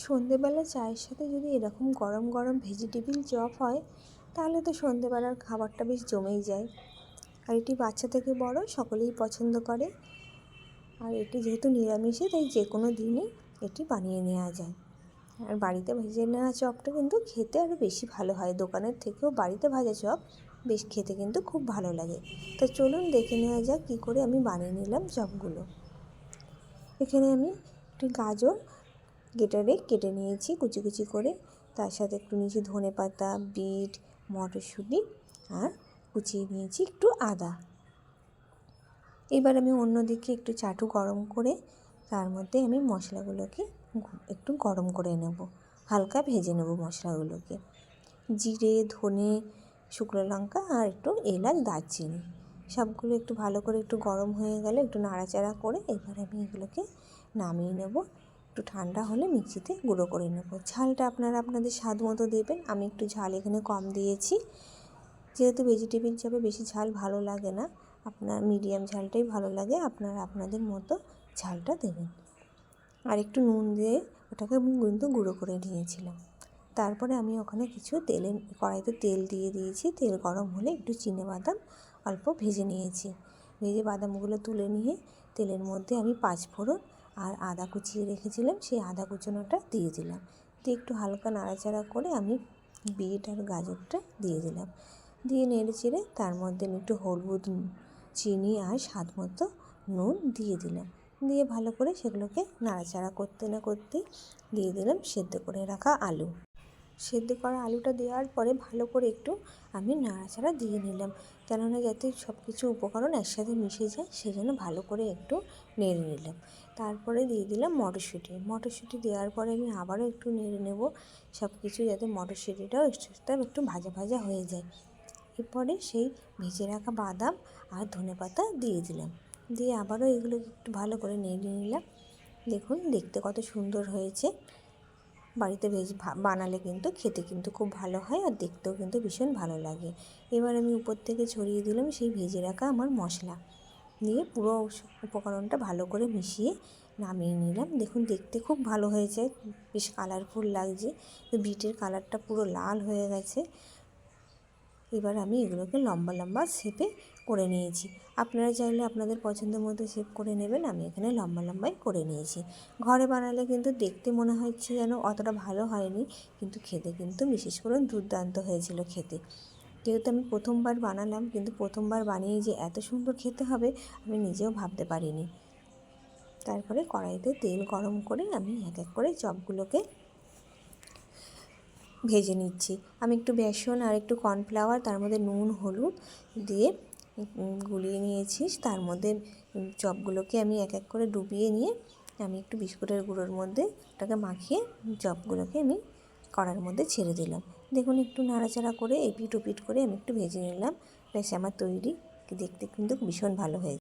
সন্ধেবেলা চায়ের সাথে যদি এরকম গরম গরম ভেজিটেবিল চপ হয় তাহলে তো সন্ধেবেলার খাবারটা বেশ জমেই যায়। আর এটি বাচ্চা থেকে বড় সকলেই পছন্দ করে। আর এটি যেহেতু নিরামিষে তাই যে কোনো দিনই এটি বানিয়ে নেওয়া যায়। আর বাড়িতে ভেজে নেওয়া চপটা কিন্তু খেতে আরও বেশি ভালো হয়। দোকানের থেকেও বাড়িতে ভাজা চপ বেশ খেতে কিন্তু খুব ভালো লাগে। তো চলুন দেখে নেওয়া যাক কী করে আমি বানিয়ে নিলাম চপগুলো। এখানে আমি একটি গাজর গ্রেটারে কেটে নিয়েছি কুচি কুচি করে, তার সাথে একটু নিয়েছি ধনেপাতা, বিট, মটরশুঁটি আর কুচিয়ে নিয়েছি একটু আদা। এবার আমি অন্যদিকে একটু চাটু গরম করে তার মধ্যে আমি মশলাগুলোকে একটু গরম করে নেব, হালকা ভেজে নেব মশলাগুলোকে। জিরে, ধনে, শুকনো লঙ্কা আর একটু এলাচ, দারচিনি সবগুলো একটু ভালো করে একটু গরম হয়ে গেলে একটু নাড়াচাড়া করে এবার আমি এগুলোকে নামিয়ে নেব। একটু ঠান্ডা হলে মিক্সিতে গুঁড়ো করে নেব। ঝালটা আপনারা আপনাদের স্বাদ মতো দেবেন। আমি একটু ঝাল এখানে কম দিয়েছি, যেহেতু ভেজিটেবিল চপে বেশি ঝাল ভালো লাগে না, আপনার মিডিয়াম ঝালটাই ভালো লাগে, আপনারা আপনাদের মতো ঝালটা দেবেন। আর একটু নুন দিয়ে ওটাকে আমি কিন্তু গুঁড়ো করে নিয়েছিলাম। তারপরে আমি ওখানে কিছু কড়াইতে তেল দিয়ে দিয়েছি। তেল গরম হলে একটু চিনেবাদাম অল্প ভেজে নিয়েছি। ভেজে বাদামগুলো তুলে নিয়ে তেলের মধ্যে আমি পাঁচফোড়ন আর আদা কুচিয়ে রেখেছিলাম সেই আদা কুচোনোটা দিয়ে দিলাম। দিয়ে একটু হালকা নাড়াচাড়া করে আমি বিট আর গাজরটা দিয়ে দিলাম। দিয়ে নেড়ে চেড়ে তার মধ্যে আমি একটু হলুদ, চিনি আর স্বাদ মতো নুন দিয়ে দিলাম। দিয়ে ভালো করে সেগুলোকে নাড়াচাড়া করতে না করতেই দিয়ে দিলাম সেদ্ধ করে রাখা আলু। সেদ্ধ করা আলুটা দেওয়ার পরে ভালো করে একটু আমি নাড়াচাড়া দিয়ে নিলাম, কেননা যাতে সব কিছু উপকরণ একসাথে মিশে যায় সেজন্য ভালো করে একটু নেড়ে নিলাম। তারপরে দিয়ে দিলাম মটরশুঁটি দেওয়ার পরে আমি আবারও একটু নেড়ে নেব সব কিছু, যাতে মটরশুঁটিটাও একটু ভাজা ভাজা হয়ে যায়। এরপরে সেই ভেজে রাখা বাদাম আর ধনেপাতা দিয়ে দিলাম। দিয়ে আবারও এগুলোকে একটু ভালো করে নেড়ে নিলাম। দেখুন দেখতে কত সুন্দর হয়েছে। বাড়িতে বানালে কিন্তু খেতে কিন্তু খুব ভালো হয় আর দেখতেও কিন্তু ভীষণ ভালো লাগে। এবার আমি উপর থেকে ছড়িয়ে দিলাম সেই ভেজে রাখা আমার মশলা, দিয়ে পুরো উপকরণটা ভালো করে মিশিয়ে নামিয়ে নিলাম। দেখুন দেখতে খুব ভালো হয়েছে, বেশ কালারফুল লাগছে, বিটের কালারটা পুরো লাল হয়ে গেছে। এবার আমি এগুলোকে লম্বা লম্বা শেপে করে নিয়েছি। আপনারা চাইলে আপনাদের পছন্দ মতো শেপ করে নেবেন। আমি এখানে লম্বা লম্বাই করে নিয়েছি। ঘরে বানালে কিন্তু দেখতে মনে হচ্ছে যেন অতটা ভালো হয়নি, কিন্তু খেতে কিন্তু বিশেষ করে দুর্দান্ত হয়েছিল খেতে। যেহেতু আমি প্রথমবার বানালাম, কিন্তু প্রথমবার বানিয়ে যে এত সুন্দর খেতে হবে আমি নিজেও ভাবতে পারিনি। তারপরে কড়াইতে তেল গরম করে আমি এক এক করে চপগুলোকে ভেজে নিচ্ছি। আমি একটু বেসন আর একটু কর্নফ্লাওয়ার তার মধ্যে নুন হলুদ দিয়ে গুলিয়ে নিয়েছি। তার মধ্যে চপগুলোকে আমি এক এক করে ডুবিয়ে নিয়ে আমি একটু বিস্কুটের গুঁড়োর মধ্যে ওটাকে মাখিয়ে চপগুলোকে আমি কড়ার মধ্যে ছেড়ে দিলাম। দেখুন একটু নাড়াচাড়া করে এপিট ওপিট করে আমি একটু ভেজে নিলাম। বেশ আমার তৈরি, দেখতে কিন্তু ভীষণ ভালো হয়েছে।